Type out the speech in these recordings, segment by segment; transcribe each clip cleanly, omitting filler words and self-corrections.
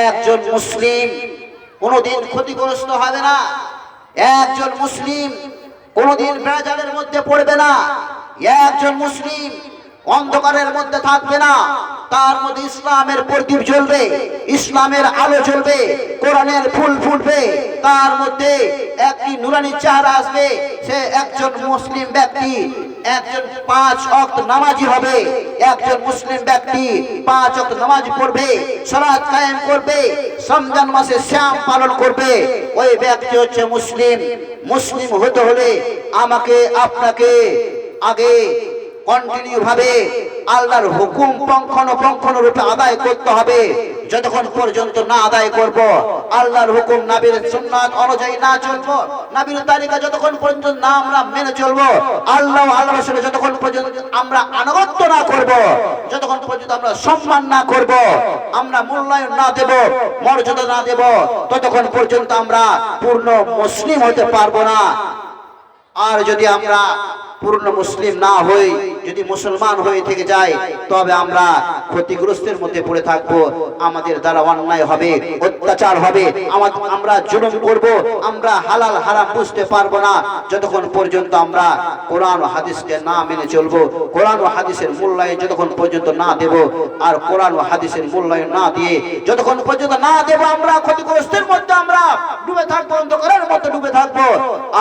একজন মুসলিম কোনোদিন ক্ষতিগ্রস্ত হবে না, একজন মুসলিম কোনোদিন বেড়াজালের মধ্যে পড়বে না, একজন মুসলিম অন্ধকারের মধ্যে থাকবে না। তার মধ্যে ইসলামের প্রদীপ জ্বলবে, ইসলামের আলো জ্বলবে, কোরআনের ফুল ফুটবে, তার মধ্যে একটি নুরানি চেহারা আসবে। সে একজন মুসলিম ব্যক্তি একজন 5 ওয়াক্ত নামাজি হবে, একজন মুসলিম ব্যক্তি 5 ওয়াক্ত নামাজ পড়বে, সালাত কায়েম করবে, রমজান মাসে সিয়াম পালন করবে। ওই ব্যক্তি হচ্ছে মুসলিম। মুসলিম হতে হলে আমাকে আপনাকে আগে কন্টিনিউ ভাবে আল্লাহর হুকুম পুঙ্খানুপুঙ্খরূপে আদায় করতে হবে। যতক্ষণ পর্যন্ত না আদায় করব, আল্লাহর হুকুম নবীর সুন্নাত অনুযায়ী না চলবো, নবীর তালিকা যতক্ষণ পর্যন্ত না আমরা মেনে চলবো, আল্লাহ আল্লাহ রাসূলের যতক্ষণ পর্যন্ত আমরা আনুগত্য না করব, যতক্ষণ পর্যন্ত আমরা সম্মান না করব, আমরা মূল্যায়ন না দেব, মর্যাদা না দেব, ততক্ষণ পর্যন্ত আমরা পূর্ণ মুসলিম হতে পারবো না। আর যদি আমরা পূর্ণ মুসলিম না হই, যদি মুসলমান হয়ে থেকে যাই, তবে আমরা ক্ষতিগ্রস্তের মধ্যে পড়ে থাকবো। আমাদের দ্বারা অন্যায় হবে, অত্যাচার হবে, আমরা জুলুম করব, আমরা হালাল হারাম বুঝতে পারবো না। যতক্ষণ পর্যন্ত আমরা কোরআন ও হাদিসকে না মেনে চলবো, কোরআন ও হাদিসের মূল্যায়ন যতক্ষণ পর্যন্ত না দেব, আর কোরআন ও হাদিসের মূল্যায়ন না দিয়ে যতক্ষণ পর্যন্ত না দেব, আমরা ক্ষতিগ্রস্তের মধ্যে আমরা ডুবে থাকবো, অন্ধকারের মধ্যে ডুবে থাকবো।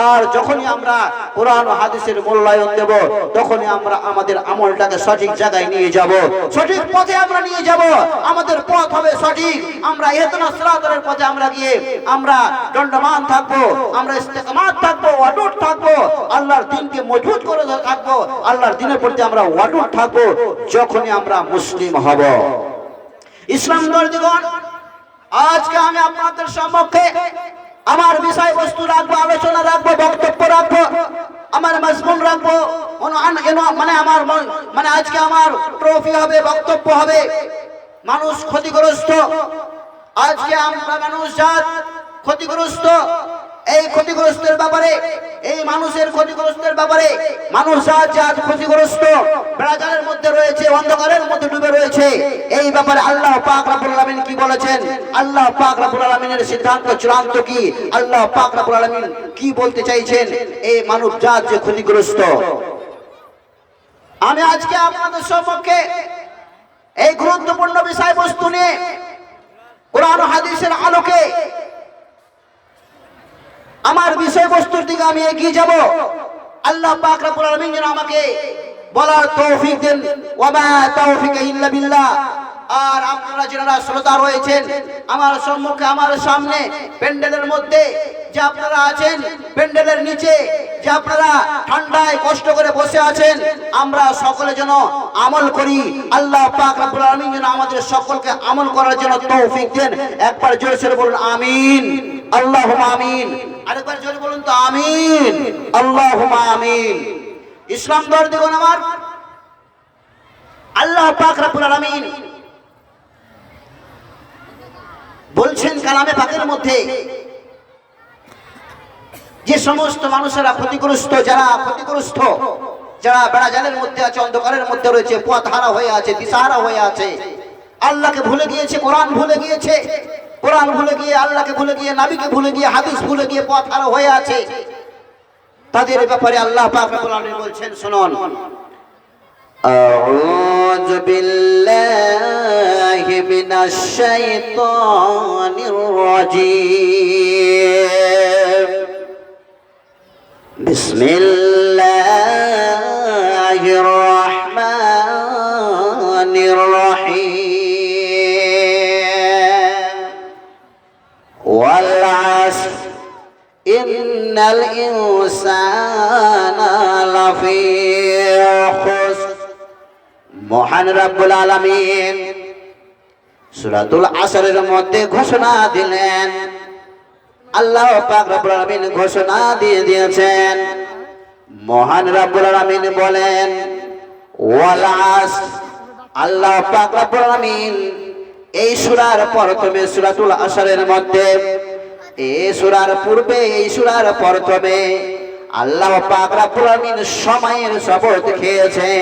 আর যখনই আমরা কোরআন ও হাদিসের মূল্যায়ন দেব, তখনই আমরা আমাদের আমলটাকে সঠিক জায়গায় নিয়ে যাব, সঠিক পথে আমরা নিয়ে যাব। আমাদের পথ হবে সঠিক। আমরা ইহদিনাস সিরাতাল পথে আমরা গিয়ে আমরা দণ্ডমান থাকবো, আমরা ইস্তেকামাত থাকবো, অটুট থাকবো, আল্লাহর দ্বীনকে মজবুত করে থাকবো, আল্লাহর দ্বীনের প্রতি আমরা অটুট থাকবো। যখনই আমরা মুসলিম হব। ইসলাম দর্দিগণ, আজকে আমি আপনাদের সম্মুখে আমার বিষয়বস্তু রাখবো, আলোচনা রাখবো, বক্তব্য রাখবো, আমার মজমুন রাখবো, মানে আজকে আমার ট্রফি হবে, বক্তব্য হবে। মানুষ ক্ষতিগ্রস্ত, আজকে আমরা মানুষ জাত ক্ষতিগ্রস্ত। এই ক্ষতিগ্রস্তের ব্যাপারে, এই মানুষের ক্ষতিগ্রস্তের ব্যাপারে, মানুষ জাত ক্ষতিগ্রস্ত, বেড়াজালের মধ্যে রয়েছে, অন্ধকারের মধ্যে ডুবে রয়েছে। এই ব্যাপারে আল্লাহ পাক রব্বুল আলামিন কি বলেছেন? আল্লাহ পাক রব্বুল আলামিনের সিদ্ধান্ত চূড়ান্ত কি? আল্লাহ পাক রব্বুল আলামিন কি বলতে চাইছেন? এই মানব জাত যে ক্ষতিগ্রস্ত। আমি আজকে আপনাদের সম্মুখে এই গুরুত্বপূর্ণ বিষয়বস্তু নিয়ে কোরআন ও হাদিসের আলোকে আমার বিষয়বস্তুর দিকে আমি এগিয়ে যাব। আল্লাহ পাক রব্বুল আলামিন যেন আমাকে বলার তৌফিক দেন। ওয়া মা তাওফিকা ইল্লা বিল্লাহ। আর আপনারা যারা শ্রোতা রয়েছেন আমার সম্মুখে, আমার সামনে, প্যান্ডেলের মধ্যে যে আপনারা আছেন, প্যান্ডেলের নিচে যে আপনারা ঠান্ডায় কষ্ট করে বসে আছেন, আমরা সকলে যেন আমল করি। আল্লাহ পাক রব্বুল আলামিন যেন আমাদের সকলকে আমল করার জন্য তৌফিক দেন। একবার জোরে সরে বলুন আমিন, আল্লাহুম্মা আমিন। আরেকবার জোরে বলুন তো আমিন, আল্লাহুম্মা আমিন। ইসলাম দর্দিগণ আমার, আল্লাহ পাক রব্বুল আলামিন বলছেন কালামে পাকের মধ্যে, যে সমস্ত মানুষেরা ক্ষতিগ্রস্ত, যারা ক্ষতিগ্রস্ত, যারা বেড়াজালের মধ্যে আছে, অন্ধকারের মধ্যে রয়েছে, পথহারা হয়ে আছে, দিশাহারা হয়ে আছে, আল্লাহকে ভুলে গিয়েছে, কোরআন ভুলে গিয়েছে, কোরআন ভুলে গিয়ে, আল্লাহকে ভুলে গিয়ে, নবীকে ভুলে গিয়ে, হাদিস ভুলে গিয়ে পথহারা হয়ে আছে, তাদের ব্যাপারে আল্লাহ পাক রব্বুল আলামিন বলছেন, শুনুন। أعوذ بالله من الشيطان الرجيم. بسم الله الرحمن الرحيم. والعصر إن الإنسان لفي خسر. মহান রব্বুল আলামিন সূরাতুল আসরের মধ্যে ঘোষণা দিলেন, আল্লাহ পাক রব্বুল আলামিন ঘোষণা দিয়ে দিয়েছেন। মহান রব্বুল আলামিন বলেন ওয়াল আসর। আল্লাহ পাক রব্বুল আলামিন এই সূরার প্রথমে, সূরাতুল আসরের মধ্যে, এই সূরার পূর্বে, এই সূরার প্রথমে আল্লাহ পাক রব্বুল আলামিন সময়ের শপথ খেয়েছেন।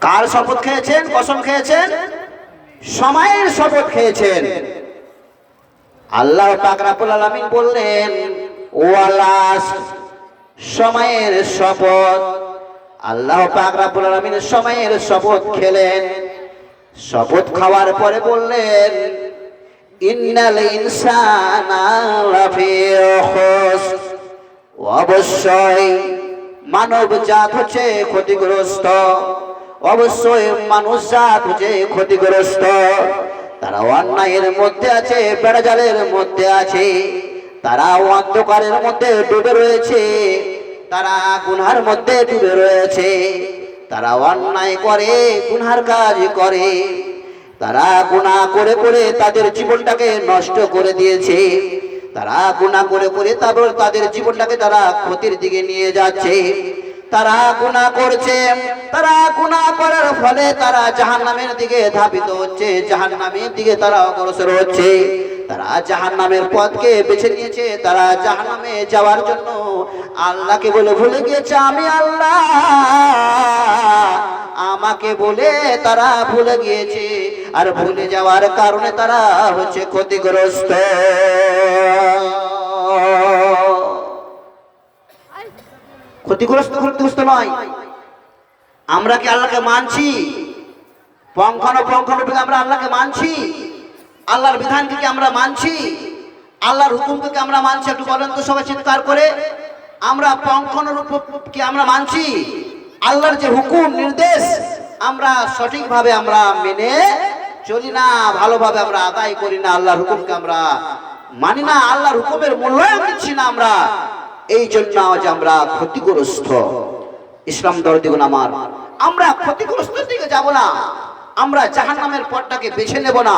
কার শপথ খেয়েছেন? কসম খেয়েছেন? সময়ের শপথ খেয়েছেন। আল্লাহ পাক রব্বুল আলামিন বললেন ওয়ালাস, সময়ের শপথ। আল্লাহ পাক রব্বুল আলামিন সময়ের শপথ খেলেন। শপথ খাওয়ার পরে বললেন ইন্নাল ইনসানা লাফি খুসর, অবশ্যই মানব জাত হচ্ছে ক্ষতিগ্রস্ত, অবশ্যই মানুষ জাত হচ্ছে ক্ষতিগ্রস্ত। তারা অন্যায়ের মধ্যে আছে, বেড়াজালের মধ্যে আছে, তারা অন্ধকারের মধ্যে ডুবে রয়েছে, তারা গুনার মধ্যে ডুবে রয়েছে, তারা অন্যায় করে, গুনার কাজ করে, তারা গুনাহ করে করে তাদের জীবনটাকে নষ্ট করে দিয়েছে, তারা গুনাহ করে করে তারপর তাদের জীবনটাকে তারা ক্ষতির দিকে নিয়ে যাচ্ছে। তারা গুনাহ করছে, তারা গুনাহ করার ফলে তারা জাহান্নামের দিকে ধাবিত হচ্ছে, জাহান্নামের দিকে তারা অগ্রসর হচ্ছে। তারা জাহান্নামের পথকে বেছে নিয়েছে, তারা জাহান্নামে যাওয়ার জন্য আল্লাহকে বলে ভুলে গিয়েছে আমি আল্লাহ, আমাকে বলে তারা ভুলে গিয়েছে। আর ভুলে যাওয়ার কারণে তারা হচ্ছে ক্ষতিগ্রস্ত। ক্ষতিগ্রস্ত নয়, আমরা কি আল্লাহকে মানছি? পঙ্খানুপুঙ্খানুপুঙ্খ আমরা আল্লাহকে মানছি? আল্লাহর বিধানকে কি আমরা মানছি? আল্লাহর হুকুমকে কি আমরা মানছি? একটু বলেন তো সবাই চিৎকার করে। আমরা পঙ্খানুরূপ কি আমরা মানছি? আল্লাহর যে হুকুম নির্দেশ আমরা সঠিকভাবে আমরা মেনে চলি না, ভালোভাবে আমরা আদায় করি না, আল্লাহর হুকুমকে আমরা মানি না, আল্লাহর হুকুমের মূল্যায়ন দিচ্ছি না আমরা। এই জন্য আজ আমরা ক্ষতিগ্রস্ত। ইসলাম দরদিগুন আমার, আমরা ক্ষতিগ্রস্ত দিকে যাব না, আমরা জাহান্নামের পথটাকে বেছে নেব না,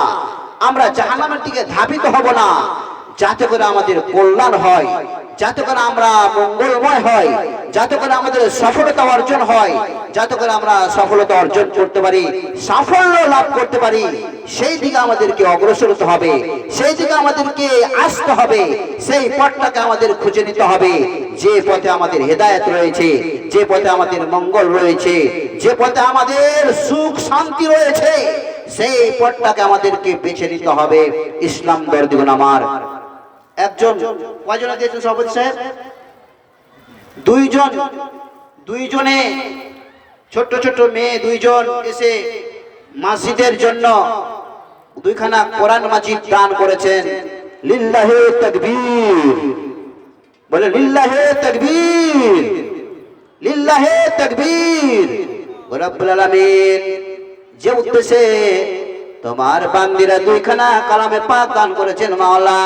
আমরা জাহান্নামের দিকে ধাবিত হব না, যাতে করে আমাদের কল্যাণ হয়, যাতে করে আমরা মঙ্গলময় হয়, যাতে করে আমাদের সফলতা অর্জন হয়, যাতে করে আমরা সফলতা অর্জন করতে পারি, সাফল্য লাভ করতে পারি। সেই দিকে আমাদেরকে অগ্রসর হতে হবে, সেই দিকে আমাদেরকে আসতে হবে, সেই পথটাকে আমাদের খুঁজে নিতে হবে। যে পথে আমাদের হেদায়েত রয়েছে, যে পথে আমাদের মঙ্গল রয়েছে, যে পথে আমাদের সুখ শান্তি রয়েছে, সেই পথটাকে আমাদেরকে বেছে নিতে হবে। ইসলাম দরদিগুন আমার, একজন কয়জনে দিয়েছেন সভাপতি সাহেব? দুইজনে ছোট্ট ছোট্ট মেয়ে দুইজন এসে মসজিদের জন্য দুইখানা কোরআন মাজিদ দান করেছেন। লিল্লাহে তাকবীর, বলে লিল্লাহে তাকবীর, লিল্লাহে তাকবীর। রব্বুল আলামিন যে উদ্দেশ্যে তোমার বান্দিরা দুইখানা কালামে পাক দান করেছেন, মাওলা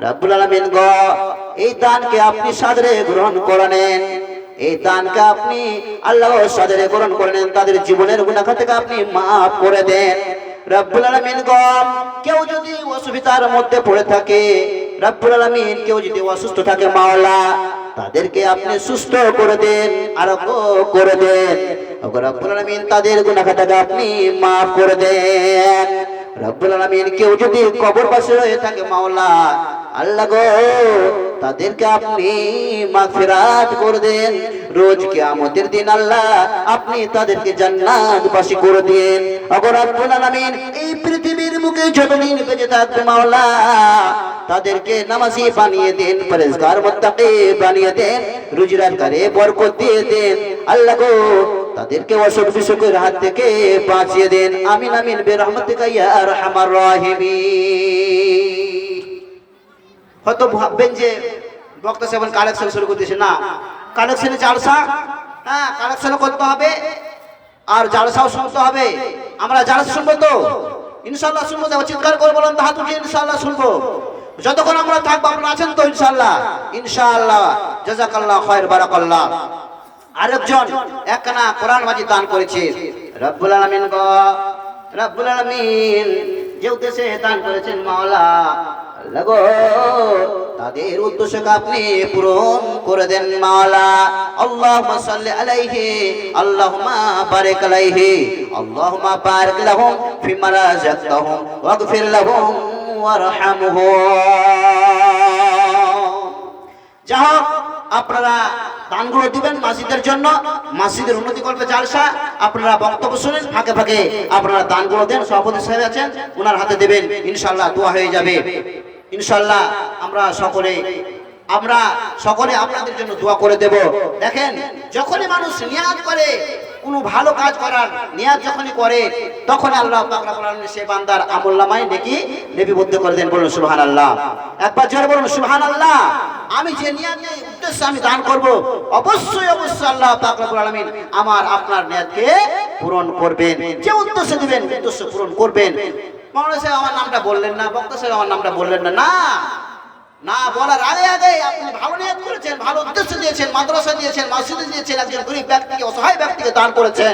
রব্বুল আলামিন গো, এই দানকে আপনি সাদরে গ্রহণ করে নেন, এই দানকে আপনি আল্লাহ সাদরে গ্রহণ করে নেন, তাদের জীবনের গুনাহ থেকে আপনি মাফ করে দেন। রব্বুল আলামিন গো, কেউ যদি অসুবিধার মধ্যে পড়ে থাকে, রব্বুল আলামিন কেউ যদি অসুস্থ থাকে মাওলা, তাদেরকে আপনি সুস্থ করে দেন, আরোগ্য করে দেন। রব্বুল আলামিন তাদের গুনাহ থেকে আপনি মাফ করে দেন। রব্বুল আলামিন কেউ যদি কবরবাসী হয়ে থাকে মাওলা, আল্লাহ গো, তাদেরকে আপনি মাগফিরাত করে দেন। রোজ কিয়ামতের দিন আল্লাহ আপনি তাদেরকে জান্নাতবাসী করে দেন। ওগো রব্বুল আলামিন, এই পৃথিবীর বুকে যতদিন বেঁচে থাকবে মাওলা, তাদেরকে নামাজি বানিয়ে দেন, পরেজগার মুত্তাকি বানিয়ে দেন, রুজি রোজগারে বরকত দিয়ে দেন। আল্লাহ গো, তাদেরকে অসুখ বিসুখের হাত থেকে বাঁচিয়ে দেন। আমিন আমিন বিরহমাতিকা ইয়া আরহামার রাহিমিন। হয়তো ভাববেন যে বক্তা সাহেব কালেকশন শুরু করতেছে, না, কালেকশনে জালসা, হ্যাঁ কালেকশন করতে হবে আর জালসাও শুনতে হবে। আমরা জালসা শুনবো তো ইনশাআল্লাহ, শুনবো। চিৎকার করে বলেন তো, হাত উঠিয়ে ইনশাআল্লাহ শুনবো। যতক্ষণ আমরা থাকবো, আপনারা আছেন তো ইনশাআল্লাহ? ইনশাআল্লাহ, জাযাকাল্লাহ খায়র, বারাকাল্লাহ। আরেকজন একখানা কোরআন মাজিদ দান করেছে। রব্বুল আলামিন গো, রব্বুল আলামিন যে উদ্দেশ্যে দান করেছেন মাওলা, আল্লাহ গো, তাদের উদ্দেশ্যকে আপনি পূরণ করে দেন মাওলা। আল্লাহুম্মা সাল্লি আলাইহি, আল্লাহুম্মা বারিক আলাইহি, আল্লাহুম্মা বারিক লাহুম ফিমা রাযাকতাহুম ওয়াগফির লাহুম ওয়ারহামহুম। যাই হোক, আপনারা দানগুলো দিবেন মসজিদের জন্য, মসজিদের উন্নতি করবে জালসা। আপনারা বক্তব্য শুনেন, ফাঁকে ফাঁকে আপনারা দানগুলো দেন। সভাপতি সাহেব আছেন, ওনার হাতে দেবেন, ইনশাআল্লাহ দোয়া হয়ে যাবে। ইনশাআল্লাহ আমরা সকলে আপনাদের জন্য দোয়া করে দেব। দেখেন, যখনই মানুষ নিয়াত করে কোনো ভালো কাজ করার নিয়াত যখনই করে, তখন আল্লাহ পাক রব্বুল আলামিন সে বান্দার আমলনামায় নেকি লিপিবদ্ধ করে দেন। বলুন সুবহানাল্লাহ। একবার জোরে বলুন সুবহানাল্লাহ। আমি যে নিয়াতে উদ্দেশ্যে আমি দান করব, অবশ্যই আল্লাহ পাক রব্বুল আলামিন আমার আপনার নিয়াতকে পূরণ করবেন। যে উদ্দেশ্যে দিবেন উদ্দেশ্য পূরণ করবেন। মাওলানা সাহেব আমার নামটা বললেন না, বক্তা সাহেব আমার নামটা বললেন না, না বলার আগে আপনি ভালো নিয়ত করেছেন, ভালো উদ্দেশ্য দিয়েছেন, মাদ্রাসা দিয়েছেন, মসজিদে দিয়েছেন, একজন গরীব ব্যক্তিকে, অসহায় ব্যক্তিকে দান করেছেন,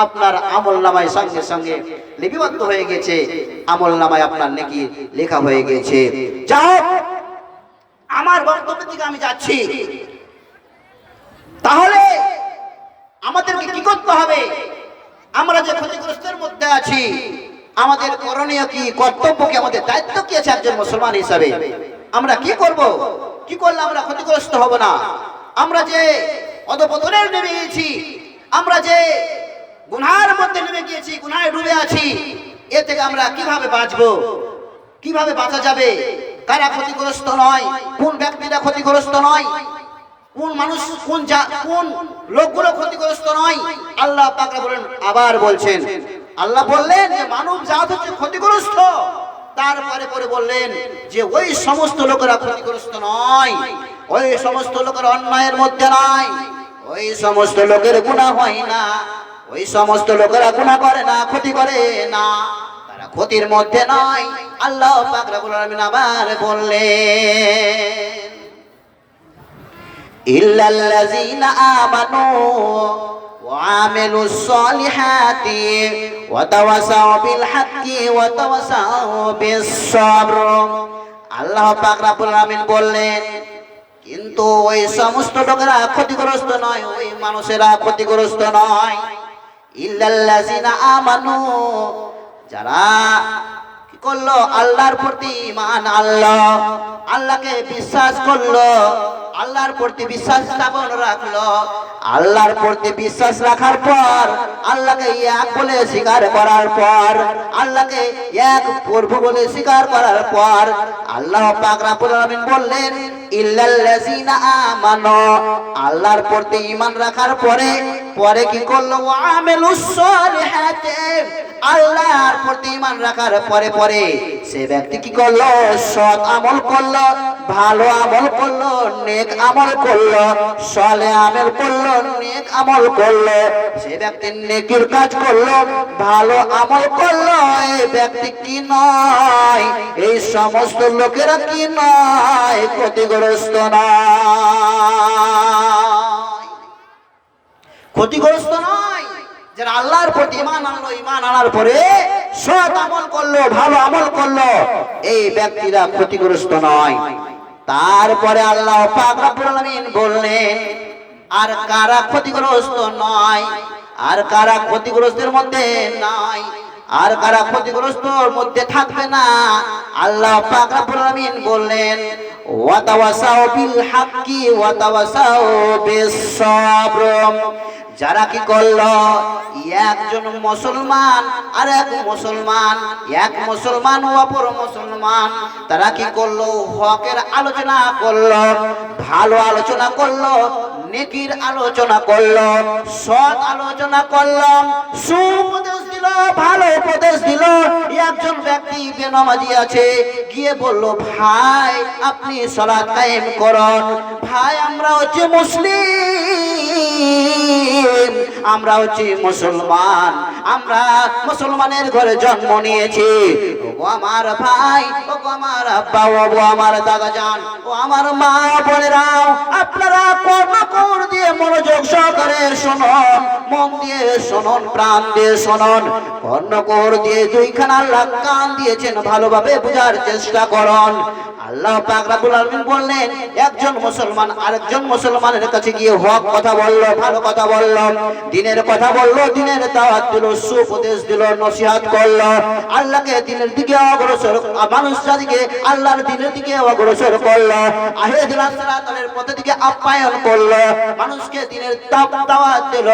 আপনার আমলনামায় সঙ্গে সঙ্গে লিপিবদ্ধ হয়ে গেছে, আমলনামায় আপনার নেকি লেখা হয়ে গেছে। যাই হোক, আমার বক্তব্যের দিকে আমি যাচ্ছি। তাহলে আমাদেরকে কি করতে হবে? আমরা যে ক্ষতিগ্রস্তের মধ্যে আছি, আমাদের করণীয় কি, কর্তব্য কি, আমাদের দায়িত্ব কি আছে একজন মুসলমান হিসাবে? আমরা কি করব? কি করলে আমরা ক্ষতিগ্রস্ত হব না? আমরা যে অধপতনে নেমে গিয়েছি, আমরা যে গুনাহের মধ্যে নেমে গিয়েছি, গুনাহে ডুবে আছি, এ থেকে আমরা কিভাবে বাঁচবো? কিভাবে বাঁচা যাবে? কারা ক্ষতিগ্রস্ত নয়? কোন ব্যক্তিরা ক্ষতিগ্রস্ত নয়? কোন মানুষ, কোন লোকগুলো ক্ষতিগ্রস্ত নয়? আল্লাহ পাক আবার বলছেন, আল্লাহ বললেন যে মানব জাত হচ্ছে ক্ষতিগ্রস্ত। তারপরে বললেন যে ওই সমস্ত লোকেরা ক্ষতিগ্রস্ত নয়, ওই সমস্ত লোকের অন্যায়ের মধ্যে নয়, ওই সমস্ত লোকের গুনাহ হয় না, ওই সমস্ত লোকেরা গুনাহ করে না, ক্ষতি করে না, তারা ক্ষতির মধ্যে নয়। আল্লাহ পাক রব্বুল আলামিন আবার বললেন, ইল্লাল্লাযীনা আমানু وعملوا الصالحات وتواصوا بالحق وتواصوا بالصبر। আল্লাহ পাক রব্বুল আলামিন বললেন, কিন্তু ওই সমস্ত লোকেরা ক্ষতিগ্রস্ত নয়, ওই মানুষেরা ক্ষতিগ্রস্ত নয়। ইল্লাল্লাযীনা আমানু, যারা কি করলো? আল্লাহর প্রতি ঈমান আনলো, আল্লাহকে বিশ্বাস করলো, আল্লাহর প্রতি বিশ্বাস স্থাপন রাখলো। আল্লাহর প্রতি বিশ্বাস রাখার পর, আল্লাহকে এক বলে স্বীকার করার পর, আল্লাহকে এক প্রভু বলে স্বীকার করার পর, আল্লাহ পাক রব্বুল আলামিন বললেন ইল্লাল্লাযীনা আমানু, আল্লাহর প্রতি ঈমান রাখার পরে কি করলো? ওয়ামিলুস সালিহাতি, আল্লাহর প্রতি ঈমান রাখার পরে সে ব্যক্তি কি করলো? সৎ আমল করলো, ভালো আমল করলো, নেক আমল করলো, সালেহ আমল করলো, নেক আমল করলো। সে ব্যক্তি নেকির কাজ করলো, ভালো আমল করলো। এই ব্যক্তি কি নয়? এই সমস্ত লোকেরা কি নয়? ক্ষতিগ্রস্ত নয়, ক্ষতিগ্রস্ত নয়। যারা আল্লাহর প্রতি ঈমান আনলো, ঈমান আনার পরে সৎ আমল করলো, ভালো আমল করলো, এই ব্যক্তিরা ক্ষতিগ্রস্ত নয়। তারপরে আল্লাহ পাক রব্বুল আলামিন বললেন, আর কারা ক্ষতিগ্রস্ত নয়, আর কারা ক্ষতিগ্রস্তের মধ্যে নয়, আর কারা ক্ষতিগ্রস্তর মধ্যে থাকবে না? আল্লাহ পাক রব্বুল আলামিন বললেন, ওয়াতাওয়াসাউ বিল হাক্কি ওয়াতাওয়াসাউ বিস সাবর। যারা কি করলো? একজন মুসলমান আর এক মুসলমান ও অপর মুসলমান, তারা কি করলো? হকের আলোচনা করলো, ভালো আলোচনা করলো, নেকির আলোচনা করলো, সৎ আলোচনা করলো, সুপদেশ দিল, ভালো উপদেশ দিল। একজন ব্যক্তি বেনামাজি আছে, গিয়ে বলল, ভাই আপনি সালাত কায়েম করুন। ভাই আমরা হচ্ছে মুসলিম, আমরা হচ্ছে মুসলমান, আমরা মুসলমানের ঘরে জন্ম নিয়েছি। ও আমার ভাই, ও আমার আব্বা, ও আমার দাদা জান, ও আমার মা বোনেরাও, আপনারা কর্ণ দিয়ে মনোযোগ সহকারে শুনুন। মন দিয়ে শুনুন, প্রাণ দিয়ে শুনুন, কর্ণকোর দিয়ে দুইখানা আল্লাহ কান দিয়েছেন, ভালোভাবে বোঝার চেষ্টা করুন। আল্লাহ পাক রব্বুল আলামিন বললেন, একজন মুসলমান আরেকজন মুসলমানের কাছে গিয়ে হক কথা বলল, ভালো কথা বলল, দ্বীনের কথা বলল, দ্বীনের দাওয়াত দিল, সুপদেশ দিল, নসিহত করল, আল্লাহকে দ্বীনের দিকে অগ্রসর, মানুষ জাতিকে আল্লাহর দ্বীনের দিকে অগ্রসর করল, আহেদুল সিরাতের পথের দিকে আপ্যায়ন করল, মানুষকে দ্বীনের দাওয়াত দিল।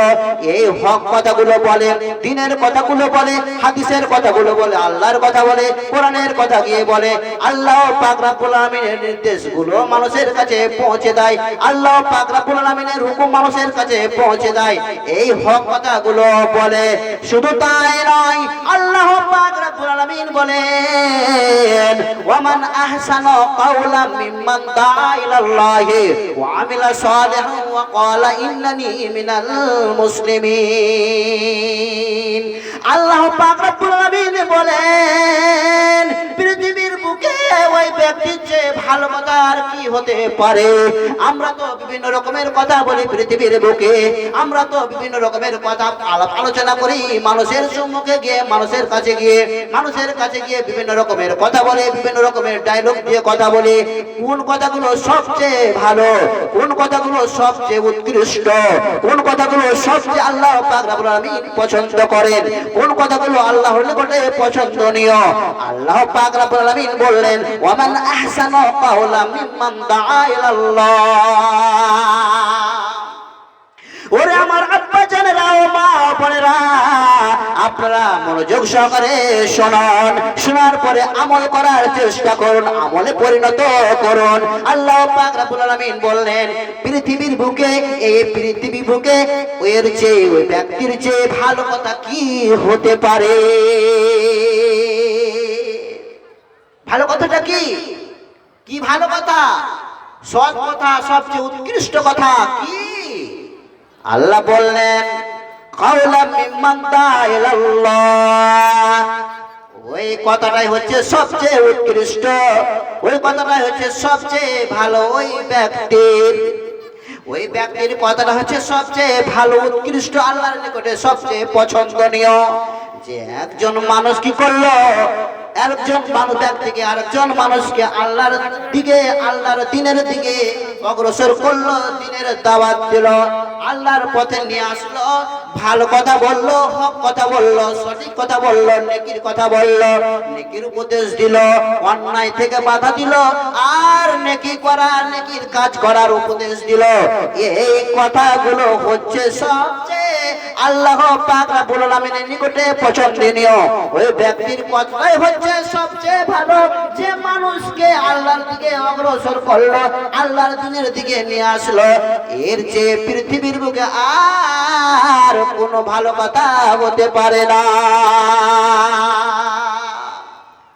এই হক কথাগুলো বলে, দ্বীনের কথাগুলো বলে, হাদিসের কথাগুলো বলে, আল্লাহর কথা বলে, কোরআনের কথা গিয়ে বলে, আল্লাহ পাক রব্বুল আলামিনের নির্দেশগুলো মানুষের কাছে পৌঁছে দেয়, আল্লাহ পাক রব্বুল আলামিনের হুকুম মানুষের কাছে পৌঁছে দেয়, এই হক কথাগুলো বলে। শুধু তাই নয়, আল্লাহ পাক রব্বুল আলামিন বলেন, ওয়ামান আহসানু কাওলাম মিম্মান দাআ ইলাল্লাহি ওয়া আমিলা সালিহান ওয়া ক্বালা ইন্নানি মিনাল মুসলিমিন। আল্লাহ পাক রব্বুল আলামিন বলেন, পৃথিবীর বুকে ওই ব্যক্তির চেয়ে ভালো কথা আর কি হতে পারে? আমরা তো বিভিন্ন রকমের কথা বলি পৃথিবীর বুকে, আমরা তো বিভিন্ন রকমের কথা আলোচনা করি মানুষের সম্মুখে গিয়ে, মানুষের কাছে গিয়ে, মানুষের কাছে গিয়ে বিভিন্ন রকমের কথা বলে, বিভিন্ন রকমের ডায়লগ দিয়ে কথা বলি। কোন কথাগুলো সবচেয়ে ভালো, কোন কথাগুলো সবচেয়ে উৎকৃষ্ট, কোন কথাগুলো সবচেয়ে আল্লাহ পাক রব্বুল আলামিন পছন্দ করেন, কোন কথাগুলো আল্লাহর নিকটে পছন্দনীয়? আল্লাহ পাক রব্বুল আলামিন বললেন, ওয়ামান আহসানু কাওলাম মিম্মান দাআ ইলাল্লাহ। ওরে আমার আব্বা জানেরা ও মা বোনেরা, আপনারা মনোযোগ সহকারে শুনুন, শোনার পরে আমল করার চেষ্টা করুন, আমলে পরিণত করুন। আল্লাহ পাক রব্বুল আলামিন বললেন, পৃথিবীর বুকে, এই পৃথিবীর বুকে ওর চেয়ে, ওই ব্যক্তির চেয়ে ভালো কথা কি হতে পারে? ভালো কথাটা কি? কি ভালো কথা? সৎ কথা, সবচেয়ে উৎকৃষ্ট কথা কি? আল্লাহ বললেন, কাওলাম মিম্মান দাআ ইলাল্লাহ। ওই কথাটাই হচ্ছে সবচেয়ে উৎকৃষ্ট, ওই কথাটাই হচ্ছে সবচেয়ে ভালো। ওই ব্যক্তির কথাটা হচ্ছে সবচেয়ে ভালো, উৎকৃষ্ট, আল্লাহর নিকটে সবচেয়ে পছন্দনীয়। যে একজন মানুষ কি করলো, একজন মানুষ থেকে আরেকজন মানুষকে আল্লাহর দিকে, আল্লাহর দ্বীনের দিকে অগ্রসর করলো, দ্বীনের দাওয়াত দিল, আল্লাহর পথে নিয়ে আসলো, ভালো কথা বললো, হক কথা বললো, সঠিক কথা বললো, নেকির কথা বললো, নেকির উপদেশ দিল, অন্যায় থেকে বাধা দিল, আর নেকি করার, নেকির কাজ করার উপদেশ দিল। এই কথাগুলো হচ্ছে সবচেয়ে আল্লাহ পাক রব্বুল আলামিনের নিকটে পছন্দনীয়। ওই ব্যক্তির কথাই হচ্ছে সবচেয়ে ভালো, যে মানুষকে আল্লাহর দিকে অগ্রসর করলো, আল্লাহর দ্বীনের দিকে নিয়ে আসলো। এর চেয়ে পৃথিবীর বুকে আর কোনো ভালো কথা হতে পারে না।